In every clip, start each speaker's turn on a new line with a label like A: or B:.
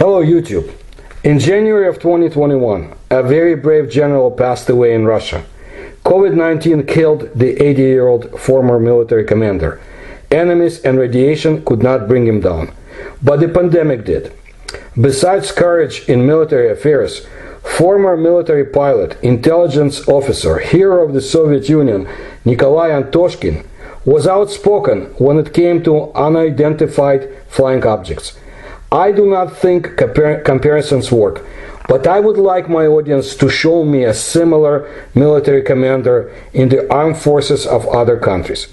A: Hello YouTube. In January of 2021, a very brave general passed away in Russia. COVID-19 killed the 80-year-old former military commander. Enemies and radiation could not bring him down, but the pandemic did. Besides courage in military affairs, former military pilot, intelligence officer, hero of the Soviet Union, Nikolai Antoshkin, was outspoken when it came to unidentified flying objects. I do not think comparisons work, but I would like my audience to show me a similar military commander in the armed forces of other countries.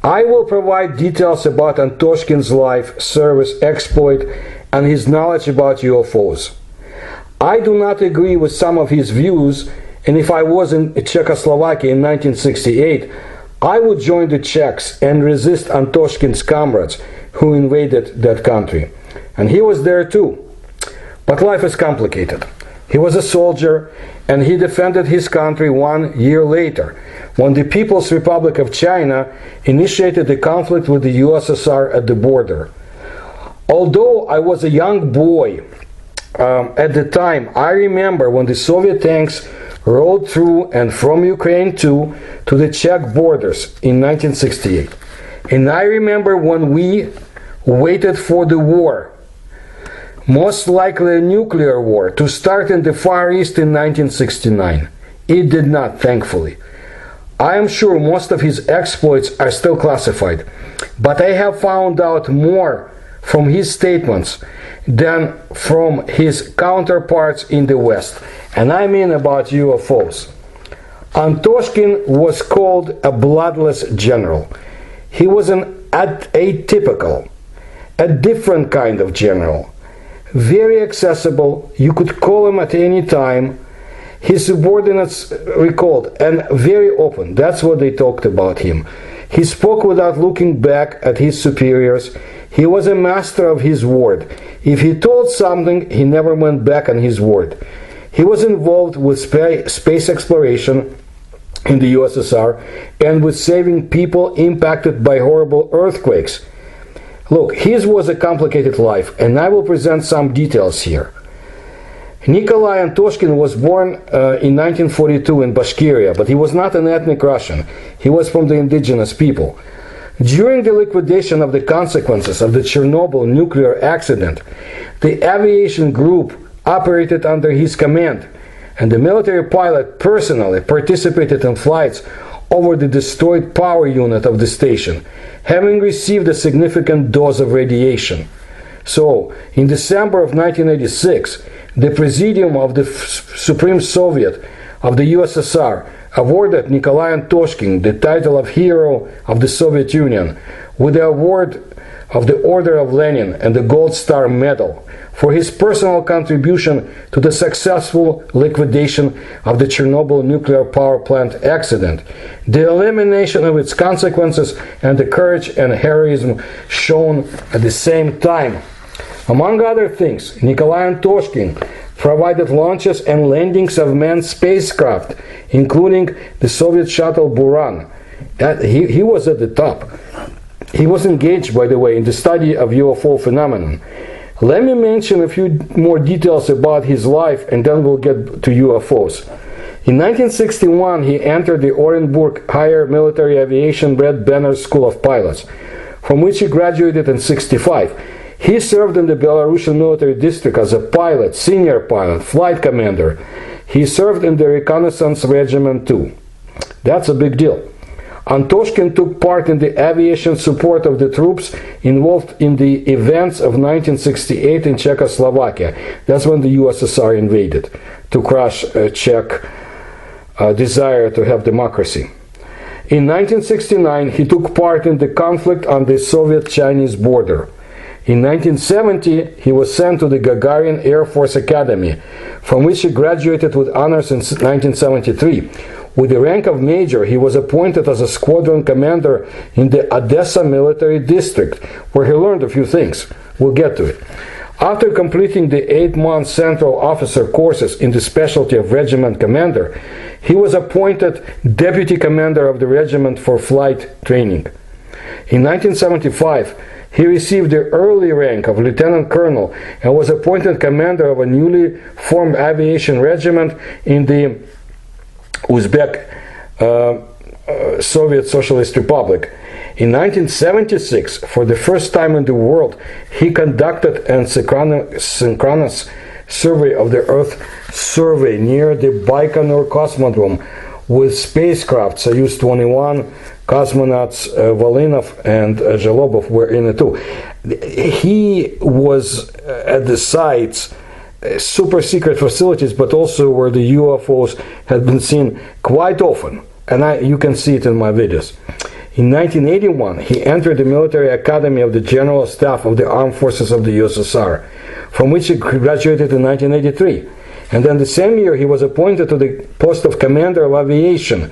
A: I will provide details about Antoshkin's life, service, exploit, and his knowledge about UFOs. I do not agree with some of his views, and if I was in Czechoslovakia in 1968, I would join the Czechs and resist Antoshkin's comrades who invaded that country. And he was there too. But life is complicated. He was a soldier, and he defended his country 1 year later, when the People's Republic of China initiated a conflict with the USSR at the border. Although I was a young boy at the time, I remember when the Soviet tanks rolled through and from Ukraine to the Czech borders in 1968. And I remember when we waited for the war, most likely a nuclear war, to start in the Far East in 1969. It did not, thankfully. I am sure most of his exploits are still classified, but I have found out more from his statements than from his counterparts in the West, and I mean about UFOs. Antoshkin was called a bloodless general. He was an atypical, a different kind of general. Very accessible, you could call him at any time. His subordinates recalled, and very open, that's what they talked about him. He spoke without looking back at his superiors. He was a master of his word. If he told something, he never went back on his word. He was involved with space exploration in the USSR and with saving people impacted by horrible earthquakes. Look, his was a complicated life, and I will present some details here. Nikolai Antoshkin was born in 1942 in Bashkiria, but he was not an ethnic Russian. He was from the indigenous people. During the liquidation of the consequences of the Chernobyl nuclear accident, the aviation group operated under his command, and the military pilot personally participated in flights over the destroyed power unit of the station, having received a significant dose of radiation. So, in December of 1986, the Presidium of the Supreme Soviet of the USSR awarded Nikolai Antoshkin the title of Hero of the Soviet Union with the award of the Order of Lenin and the Gold Star Medal for his personal contribution to the successful liquidation of the Chernobyl nuclear power plant accident, the elimination of its consequences, and the courage and heroism shown at the same time. Among other things, Nikolai Antoshkin provided launches and landings of manned spacecraft, including the Soviet shuttle Buran. He was at the top. He was engaged, by the way, in the study of UFO phenomenon. Let me mention a few more details about his life, and then we'll get to UFOs. In 1961, he entered the Orenburg Higher Military Aviation Brett Benner School of Pilots, from which he graduated in 1965. He served in the Belarusian military district as a pilot, senior pilot, flight commander. He served in the reconnaissance regiment too. That's a big deal. Antoshkin took part in the aviation support of the troops involved in the events of 1968 in Czechoslovakia. That's when the USSR invaded to crush Czech desire to have democracy. In 1969, he took part in the conflict on the Soviet-Chinese border. In 1970, he was sent to the Gagarin Air Force Academy, from which he graduated with honors in 1973. With the rank of major, he was appointed as a squadron commander in the Odessa military district, where he learned a few things. We'll get to it. After completing the 8-month central officer courses in the specialty of regiment commander, he was appointed deputy commander of the regiment for flight training. In 1975, He received the early rank of lieutenant colonel and was appointed commander of a newly formed aviation regiment in the Uzbek Soviet Socialist Republic. In 1976, for the first time in the world, he conducted a synchronous survey of the Earth survey near the Baikonur Cosmodrome with spacecraft Soyuz-21. Cosmonauts Volynov and Zhelobov were in it too. He was at the sites, super secret facilities, but also where the UFOs had been seen quite often. And you can see it in my videos. In 1981, he entered the military academy of the General Staff of the Armed Forces of the USSR, from which he graduated in 1983. And then the same year, he was appointed to the post of Commander of Aviation,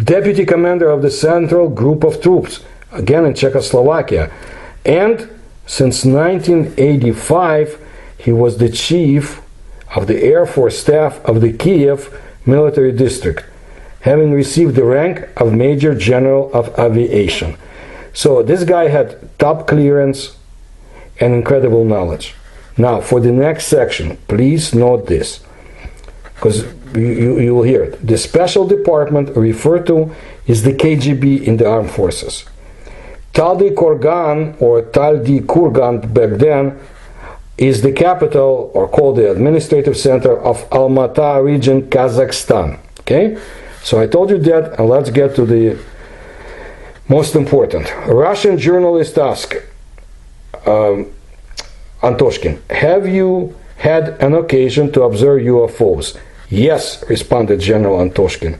A: Deputy Commander of the Central Group of Troops, again in Czechoslovakia. And since 1985, he was the Chief of the Air Force Staff of the Kiev Military District, having received the rank of Major General of Aviation. So this guy had top clearance and incredible knowledge. Now, for the next section, please note this, because you will hear it. The special department referred to is the KGB in the armed forces. Taldy Kurgan, or Taldy Kurgan back then, is the capital, or called the administrative center, of Almaty region, Kazakhstan. Okay? So I told you that, and let's get to the most important. A Russian journalist asked Antoshkin, have you had an occasion to observe UFOs? Yes, responded General Antoshkin.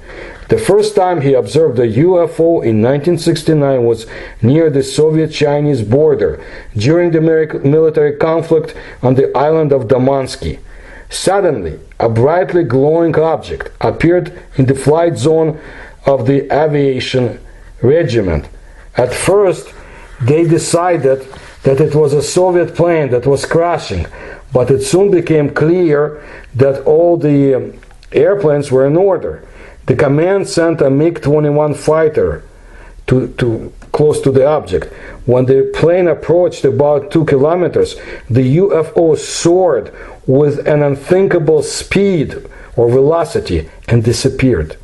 A: The first time he observed a UFO in 1969 was near the Soviet-Chinese border during the military conflict on the island of Damansky. Suddenly, a brightly glowing object appeared in the flight zone of the aviation regiment. At first, they decided that it was a Soviet plane that was crashing, but it soon became clear that all the airplanes were in order. The command sent a MiG-21 fighter to close to the object. When the plane approached about 2 kilometers, the UFO soared with an unthinkable speed or velocity and disappeared.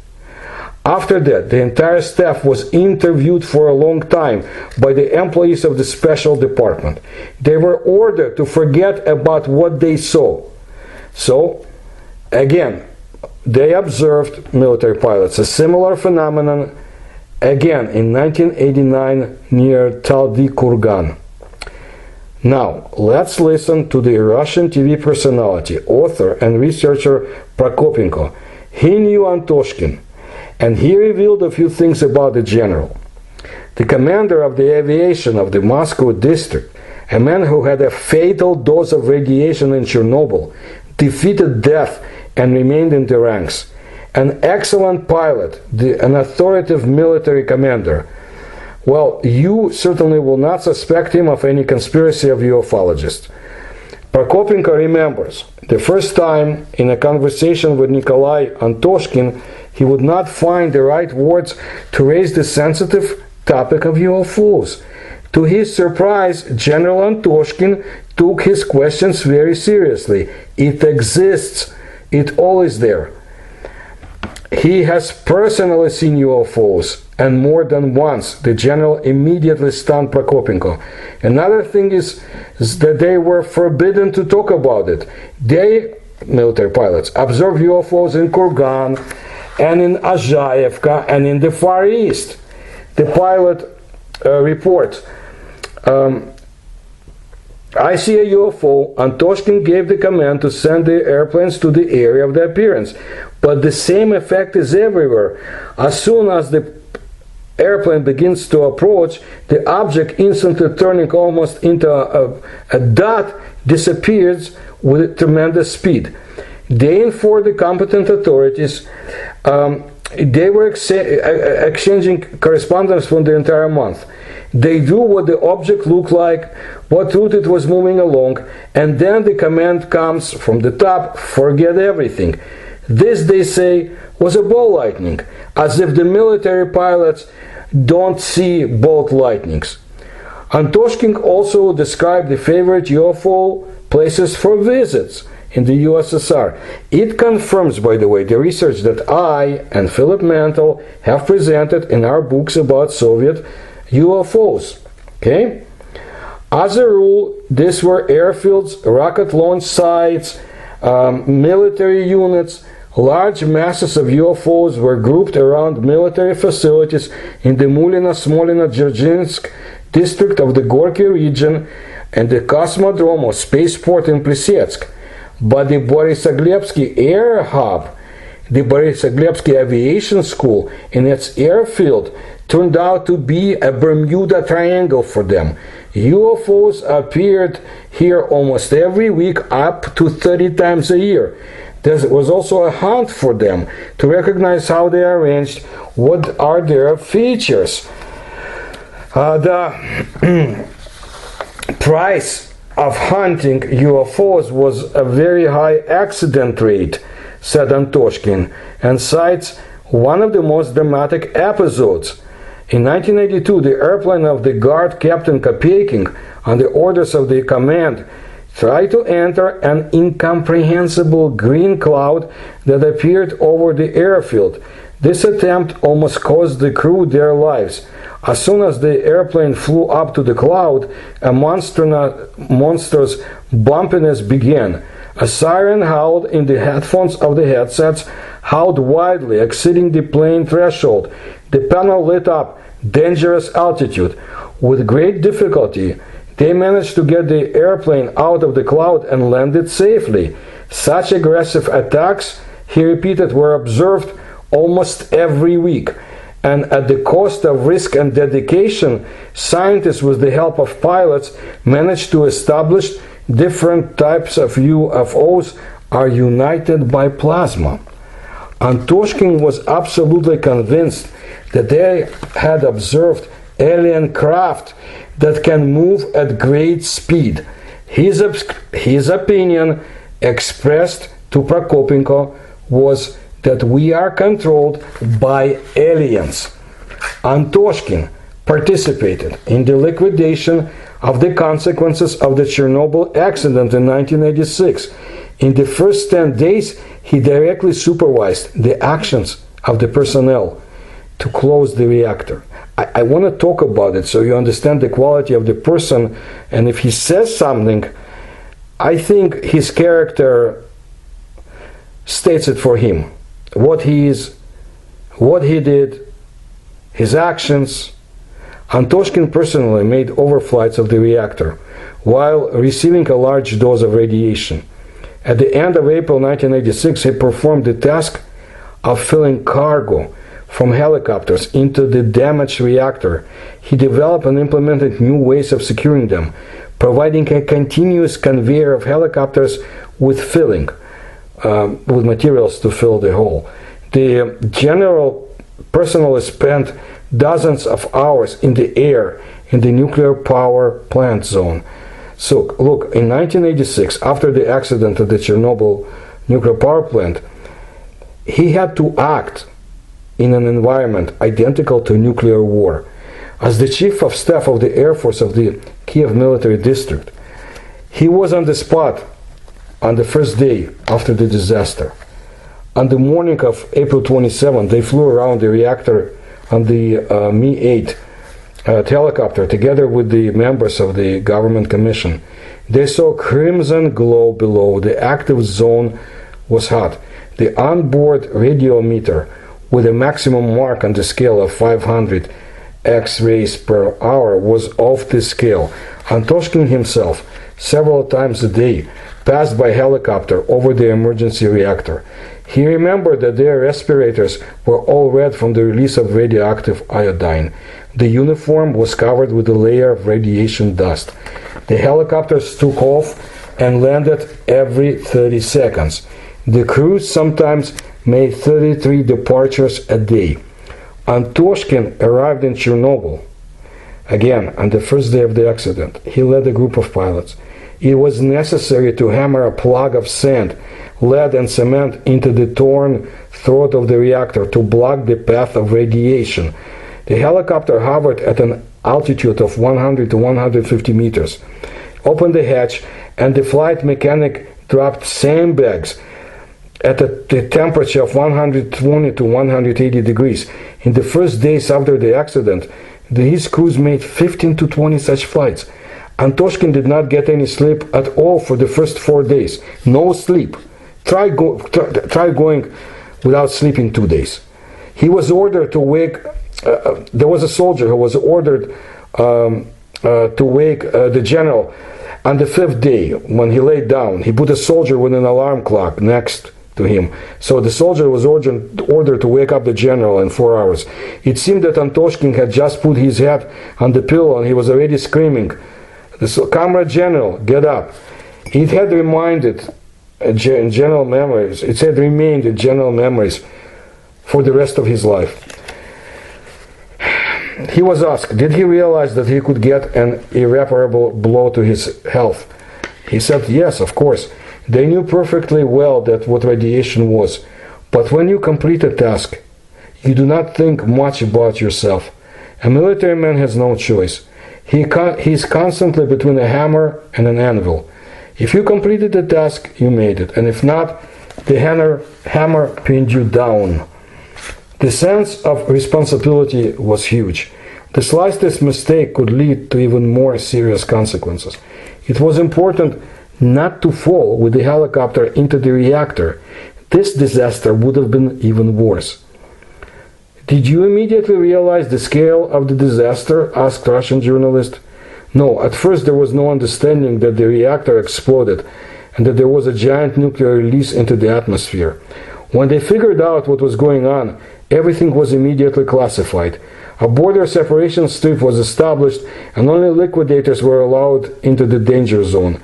A: After that, the entire staff was interviewed for a long time by the employees of the special department. They were ordered to forget about what they saw. So, again, they observed, military pilots, a similar phenomenon again in 1989 near Taldy Kurgan. Now, let's listen to the Russian TV personality, author and researcher Prokopenko. He knew Antoshkin, and he revealed a few things about the general. The commander of the aviation of the Moscow district, a man who had a fatal dose of radiation in Chernobyl, defeated death and remained in the ranks. An excellent pilot, an authoritative military commander. Well, you certainly will not suspect him of any conspiracy of ufologists. Prokopenko remembers the first time in a conversation with Nikolai Antoshkin, he would not find the right words to raise the sensitive topic of UFOs. To his surprise, General Antoshkin took his questions very seriously. It exists. It all is there. He has personally seen UFOs, and more than once. The general immediately stunned Prokopenko. Another thing is that they were forbidden to talk about it. They, military pilots, observed UFOs in Kurgan and in Azhayevka and in the Far East. The pilot reports, I see a UFO. Antoshkin gave the command to send the airplanes to the area of the appearance. But the same effect is everywhere. As soon as the airplane begins to approach, the object, instantly turning almost into a dot, disappears with tremendous speed. They informed the competent authorities. They were exchanging correspondence for the entire month. They knew what the object looked like, what route it was moving along, and then the command comes from the top, forget everything. This, they say, was a ball lightning, as if the military pilots don't see bolt lightnings. Antoshkin also described the favorite UFO places for visits in the USSR. It confirms, by the way, the research that I and Philip Mantel have presented in our books about Soviet UFOs. Okay? As a rule, these were airfields, rocket launch sites, military units. Large masses of UFOs were grouped around military facilities in the Mulino-Smolino-Dzerzhinsk district of the Gorky region and the Cosmodrome or spaceport in Plesetsk. But the Borisoglepsky Air Hub, the Borisoglepsky Aviation School, and its airfield turned out to be a Bermuda Triangle for them. UFOs appeared here almost every week, up to 30 times a year. There was also a hunt for them to recognize how they are arranged, what are their features. The price of hunting UFOs was a very high accident rate, said Antoshkin, and cites one of the most dramatic episodes. In 1982, the airplane of the guard Captain Kopeikin, on the orders of the command, tried to enter an incomprehensible green cloud that appeared over the airfield. This attempt almost cost the crew their lives. As soon as the airplane flew up to the cloud, a monstrous bumpiness began. A siren howled in the headphones of the headsets, howled wildly, exceeding the plane threshold. The panel lit up, dangerous altitude. With great difficulty, they managed to get the airplane out of the cloud and landed safely. Such aggressive attacks, he repeated, were observed almost every week. And at the cost of risk and dedication, scientists, with the help of pilots, managed to establish different types of UFOs are united by plasma. Antoshkin was absolutely convinced that they had observed alien craft that can move at great speed. His opinion, expressed to Prokopenko, was that we are controlled by aliens. Antoshkin participated in the liquidation of the consequences of the Chernobyl accident in 1986. In the first 10 days, he directly supervised the actions of the personnel to close the reactor. I want to talk about it so you understand the quality of the person, and if he says something, I think his character states it for him. What he is, what he did, his actions. Antoshkin personally made overflights of the reactor while receiving a large dose of radiation. At the end of April 1986, he performed the task of filling cargo from helicopters into the damaged reactor. He developed and implemented new ways of securing them, providing a continuous conveyor of helicopters with filling, with materials to fill the hole. The general personally spent dozens of hours in the air in the nuclear power plant zone. So, look, in 1986, after the accident at the Chernobyl nuclear power plant, he had to act in an environment identical to nuclear war. As the chief of staff of the Air Force of the Kiev military district, he was on the spot on the first day after the disaster. On the morning of April 27, they flew around the reactor on the Mi-8 helicopter together with the members of the government commission. They saw crimson glow below. The active zone was hot. The onboard radiometer, with a maximum mark on the scale of 500 X-rays per hour, was off the scale. Antoshkin himself, several times a day, passed by helicopter over the emergency reactor. He remembered that their respirators were all red from the release of radioactive iodine. The uniform was covered with a layer of radiation dust. The helicopters took off and landed every 30 seconds. The crews sometimes made 33 departures a day. Antoshkin arrived in Chernobyl, again, on the first day of the accident. He led a group of pilots. It was necessary to hammer a plug of sand, lead and cement into the torn throat of the reactor to block the path of radiation. The helicopter hovered at an altitude of 100 to 150 meters, opened the hatch, and the flight mechanic dropped sandbags at the temperature of 120 to 180 degrees. In the first days after the accident, his crews made 15 to 20 such flights. Antoshkin did not get any sleep at all for the first 4 days. No sleep. Try going without sleeping 2 days. He was ordered to wake. There was a soldier who was ordered to wake the general on the 5th day when he laid down. He put a soldier with an alarm clock next to him. So the soldier was ordered to wake up the general in 4 hours. It seemed that Antoshkin had just put his head on the pillow and he was already screaming, "Comrade General, get up." It had reminded in general memories. It had remained in general memories for the rest of his life. He was asked, did he realize that he could get an irreparable blow to his health? He said, yes, of course. They knew perfectly well that what radiation was. But when you complete a task, you do not think much about yourself. A military man has no choice. He is constantly between a hammer and an anvil. If you completed the task, you made it. And if not, the hammer pinned you down. The sense of responsibility was huge. The slightest mistake could lead to even more serious consequences. It was important not to fall with the helicopter into the reactor. This disaster would have been even worse. Did you immediately realize the scale of the disaster? Asked Russian journalist. No, at first there was no understanding that the reactor exploded and that there was a giant nuclear release into the atmosphere. When they figured out what was going on, everything was immediately classified. A border separation strip was established and only liquidators were allowed into the danger zone.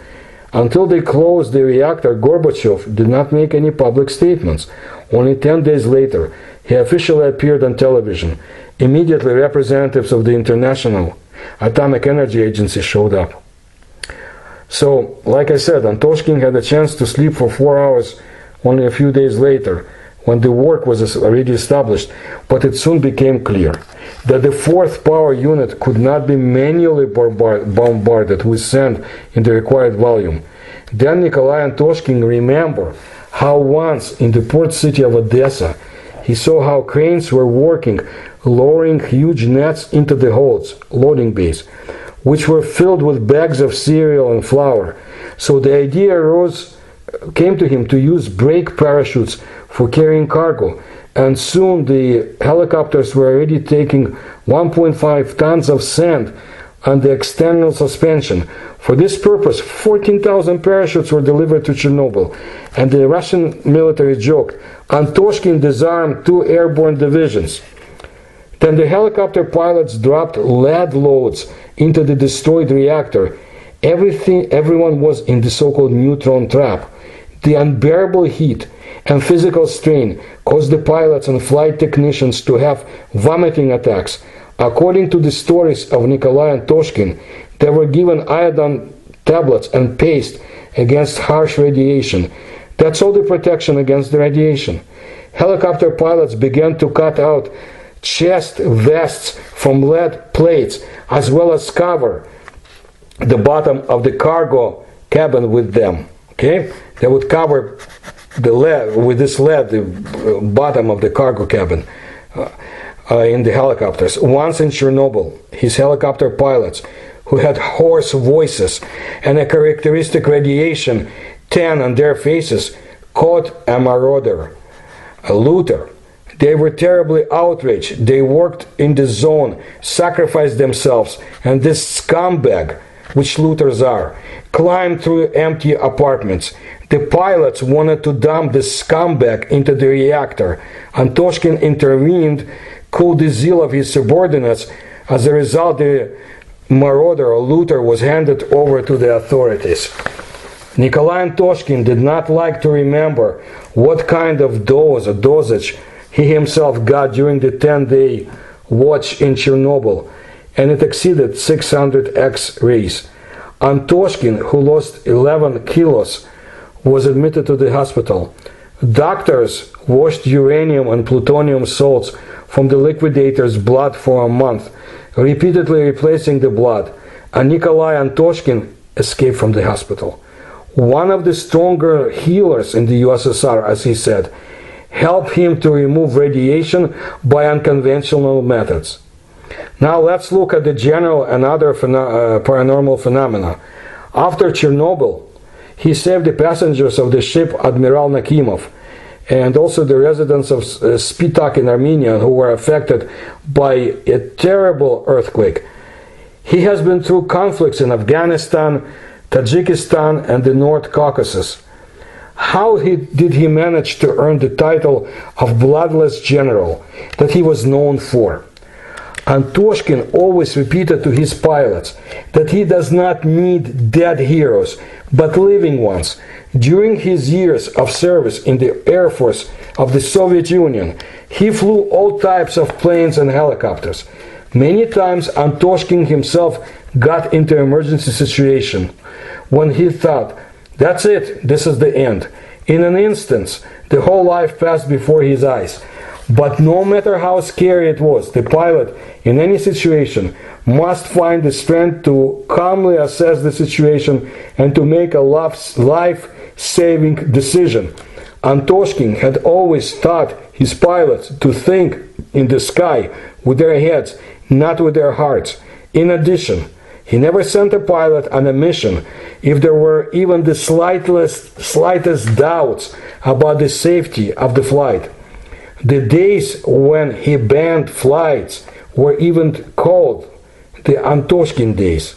A: Until they closed the reactor, Gorbachev did not make any public statements. Only 10 days later, he officially appeared on television. Immediately, representatives of the International Atomic Energy Agency showed up. So, like I said, Antoshkin had a chance to sleep for 4 hours only a few days later, when the work was already established, but it soon became clear that the fourth power unit could not be manually bombarded with sand in the required volume. Then Nikolai Antoshkin remembered how once in the port city of Odessa, he saw how cranes were working, lowering huge nets into the holds, loading bays, which were filled with bags of cereal and flour. So the idea came to him to use brake parachutes for carrying cargo, and soon the helicopters were already taking 1.5 tons of sand on the external suspension. For this purpose, 14,000 parachutes were delivered to Chernobyl, and the Russian military joked, Antoshkin disarmed 2 airborne divisions. Then the helicopter pilots dropped lead loads into the destroyed reactor. Everyone was in the so-called neutron trap. The unbearable heat and physical strain caused the pilots and flight technicians to have vomiting attacks. According to the stories of Nikolai Antoshkin, they were given iodine tablets and paste against harsh radiation. That's all the protection against the radiation. Helicopter pilots began to cut out chest vests from lead plates, as well as cover the bottom of the cargo cabin with them. Okay? They would cover the lead with this lead, the bottom of the cargo cabin in the helicopters. Once in Chernobyl, his helicopter pilots, who had hoarse voices and a characteristic radiation tan on their faces, caught a marauder, a looter. They were terribly outraged. They worked in the zone, sacrificed themselves, and this scumbag, which looters are, climbed through empty apartments. The pilots wanted to dump the scumbag into the reactor. Antoshkin intervened, cooled the zeal of his subordinates. As a result, the marauder or looter was handed over to the authorities. Nikolai Antoshkin did not like to remember what kind of dose or dosage he himself got during the 10-day watch in Chernobyl, and it exceeded 600 X-rays. Antoshkin, who lost 11 kilos, was admitted to the hospital. Doctors washed uranium and plutonium salts from the liquidator's blood for a month. repeatedly replacing the blood, and Nikolai Antoshkin escaped from the hospital. One of the stronger healers in the USSR, as he said, helped him to remove radiation by unconventional methods. Now let's look at the general and other paranormal phenomena. After Chernobyl, he saved the passengers of the ship Admiral Nakimov and also the residents of Spitak in Armenia who were affected by a terrible earthquake. He has been through conflicts in Afghanistan, Tajikistan, and the North Caucasus. How did he manage to earn the title of bloodless general that he was known for? Antoshkin always repeated to his pilots that he does not need dead heroes, but living ones. During his years of service in the Air Force of the Soviet Union, he flew all types of planes and helicopters. Many times Antoshkin himself got into emergency situation when he thought, that's it, this is the end. In an instant, the whole life passed before his eyes. But no matter how scary it was, the pilot, in any situation, must find the strength to calmly assess the situation and to make a life-saving decision. Antoshkin had always taught his pilots to think in the sky with their heads, not with their hearts. In addition, he never sent a pilot on a mission if there were even the slightest doubts about the safety of the flight. The days when he banned flights were even called the Antoshkin days.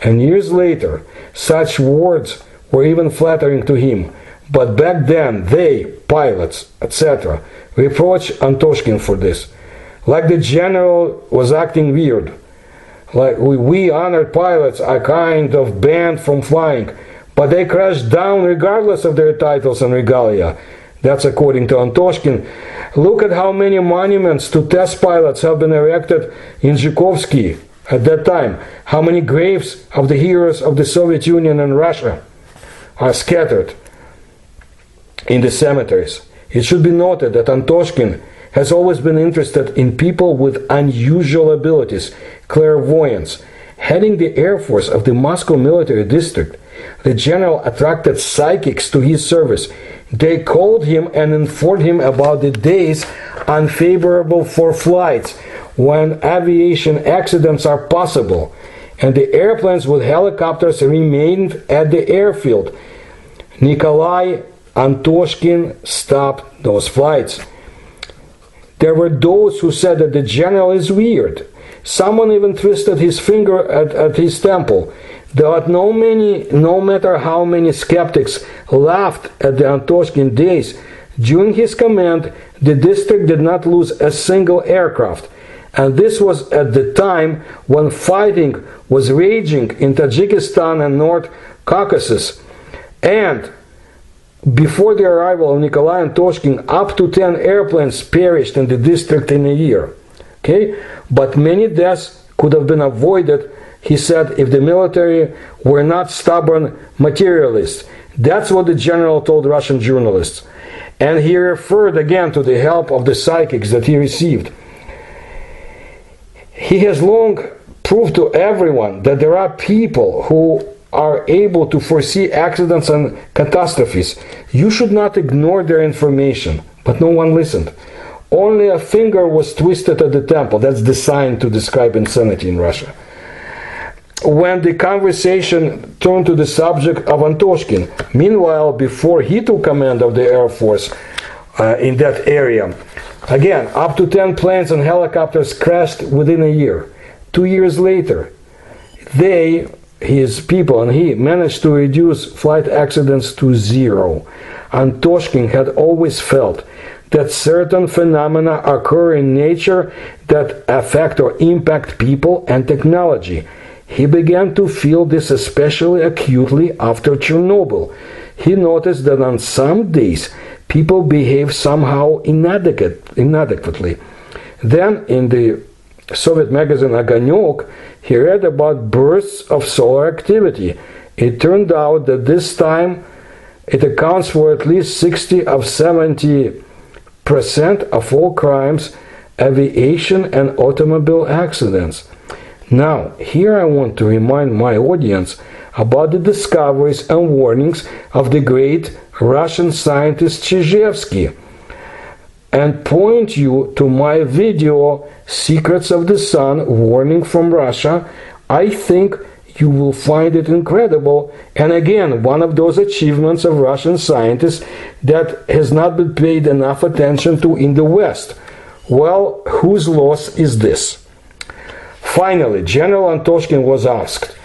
A: And years later, such words were even flattering to him. But back then, they, pilots, etc., reproached Antoshkin for this. Like the general was acting weird. Like we honored pilots are kind of banned from flying, but they crashed down regardless of their titles and regalia. That's according to Antoshkin. Look at how many monuments to test pilots have been erected in Zhukovsky at that time. How many graves of the heroes of the Soviet Union and Russia are scattered in the cemeteries. It should be noted that Antoshkin has always been interested in people with unusual abilities, clairvoyance. Heading the Air Force of the Moscow Military District, the general attracted psychics to his service. They called him and informed him about the days unfavorable for flights, when aviation accidents are possible, and the airplanes with helicopters remained at the airfield. Nikolai Antoshkin stopped those flights. There were those who said that the general is weird. Someone even twisted his finger at his temple. But no matter how many skeptics laughed at the Antoshkin days, during his command, the district did not lose a single aircraft. And this was at the time when fighting was raging in Tajikistan and North Caucasus. And before the arrival of Nikolai Antoshkin, up to 10 airplanes perished in the district in a year. Okay? But many deaths could have been avoided, he said, if the military were not stubborn materialists. That's what the general told Russian journalists. And he referred again to the help of the psychics that he received. He has long proved to everyone that there are people who are able to foresee accidents and catastrophes. You should not ignore their information. But no one listened. Only a finger was twisted at the temple. That's the sign to describe insanity in Russia. When the conversation turned to the subject of Antoshkin, meanwhile, before he took command of the Air Force in that area, again, up to 10 planes and helicopters crashed within a year. 2 years later, his people and he managed to reduce flight accidents to zero. Antoshkin had always felt that certain phenomena occur in nature that affect or impact people and technology. He began to feel this especially acutely after Chernobyl. He noticed that on some days people behave somehow inadequately. Then in the Soviet magazine Огонек, he read about bursts of solar activity. It turned out that this time it accounts for at least 60 of 70% of all crimes, aviation and automobile accidents. Now, here I want to remind my audience about the discoveries and warnings of the great Russian scientist Chizhevsky, and point you to my video, Secrets of the Sun, Warning from Russia. I think you will find it incredible, and again, one of those achievements of Russian scientists that has not been paid enough attention to in the West. Well, whose loss is this? Finally, General Antoshkin was asked,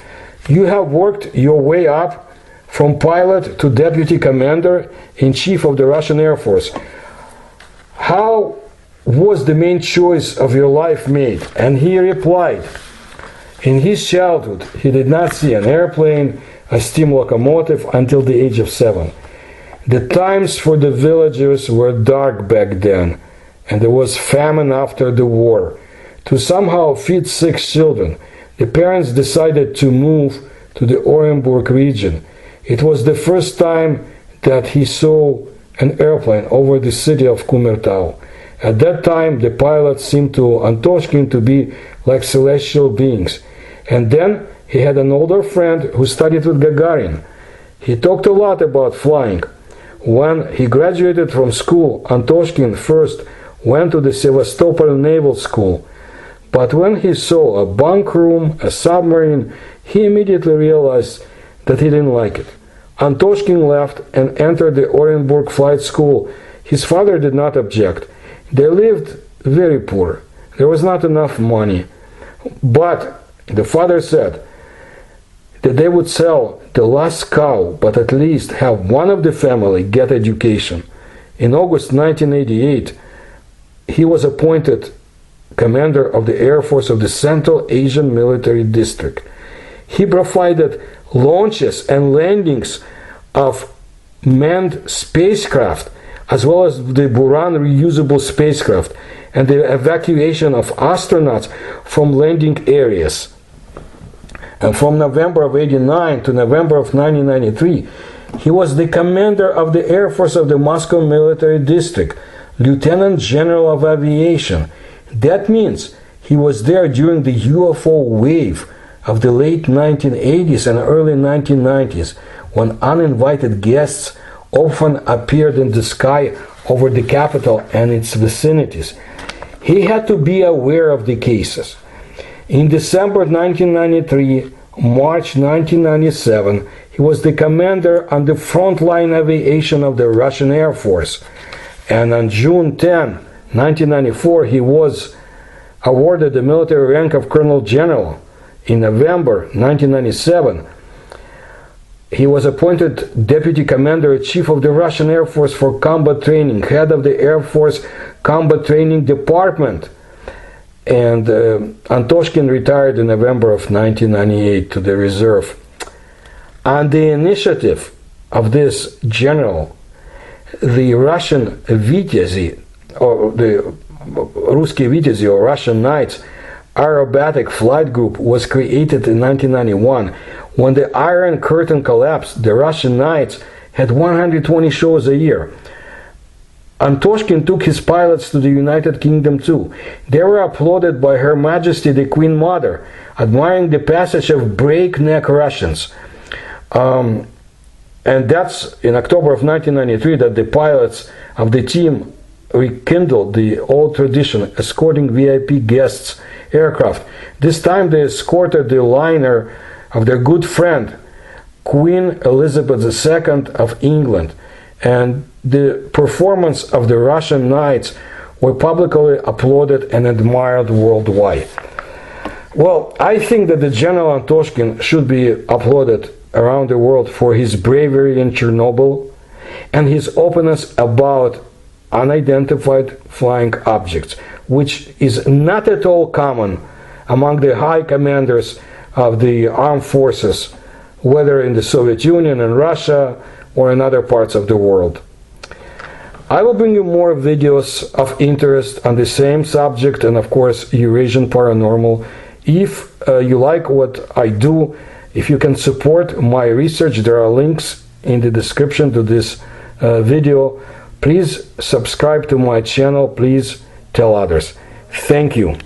A: "You have worked your way up from pilot to deputy commander-in-chief of the Russian Air Force. How was the main choice of your life made?" And he replied, in his childhood, he did not see an airplane, a steam locomotive until the age of 7. The times for the villagers were dark back then, and there was famine after the war. To somehow feed 6 children, the parents decided to move to the Orenburg region. It was the first time that he saw an airplane over the city of Kumertau. At that time, the pilots seemed to Antoshkin to be like celestial beings. And then he had an older friend who studied with Gagarin. He talked a lot about flying. When he graduated from school, Antoshkin first went to the Sevastopol Naval School. But when he saw a bunk room, a submarine, he immediately realized that he didn't like it. Antoshkin left and entered the Orenburg Flight School. His father did not object. They lived very poor. There was not enough money. But the father said that they would sell the last cow, but at least have one of the family get education. In August 1988, he was appointed commander of the Air Force of the Central Asian Military District. He provided launches and landings of manned spacecraft, as well as the Buran reusable spacecraft, and the evacuation of astronauts from landing areas. And from November of 1989 to November of 1993, he was the commander of the Air Force of the Moscow Military District, Lieutenant General of Aviation. That means he was there during the UFO wave of the late 1980s and early 1990s, when uninvited guests often appeared in the sky over the capital and its vicinities. He had to be aware of the cases. In December 1993, March 1997, he was the commander on the frontline aviation of the Russian Air Force. And on June 10, 1994, he was awarded the military rank of Colonel General. In November 1997, he was appointed Deputy Commander-in-Chief of the Russian Air Force for Combat Training, head of the Air Force Combat Training Department. And Antoshkin retired in November of 1998 to the reserve. On the initiative of this general, the Russian Vitezi, or the Ruski Vitezi, or Russian Knights, aerobatic flight group was created in 1991. When the Iron Curtain collapsed, the Russian Knights had 120 shows a year. Antoshkin took his pilots to the United Kingdom too. They were applauded by Her Majesty the Queen Mother, admiring the passage of breakneck Russians. And that's in October of 1993 that the pilots of the team rekindled the old tradition, escorting VIP guests' aircraft. This time they escorted the liner of their good friend, Queen Elizabeth II of England. And the performance of the Russian Knights were publicly applauded and admired worldwide. Well, I think that the General Antoshkin should be applauded around the world for his bravery in Chernobyl and his openness about unidentified flying objects, which is not at all common among the high commanders of the armed forces, whether in the Soviet Union and Russia or in other parts of the world. I will bring you more videos of interest on the same subject and of course Eurasian Paranormal. If you like what I do, if you can support my research, there are links in the description to this video. Please subscribe to my channel, please tell others. Thank you.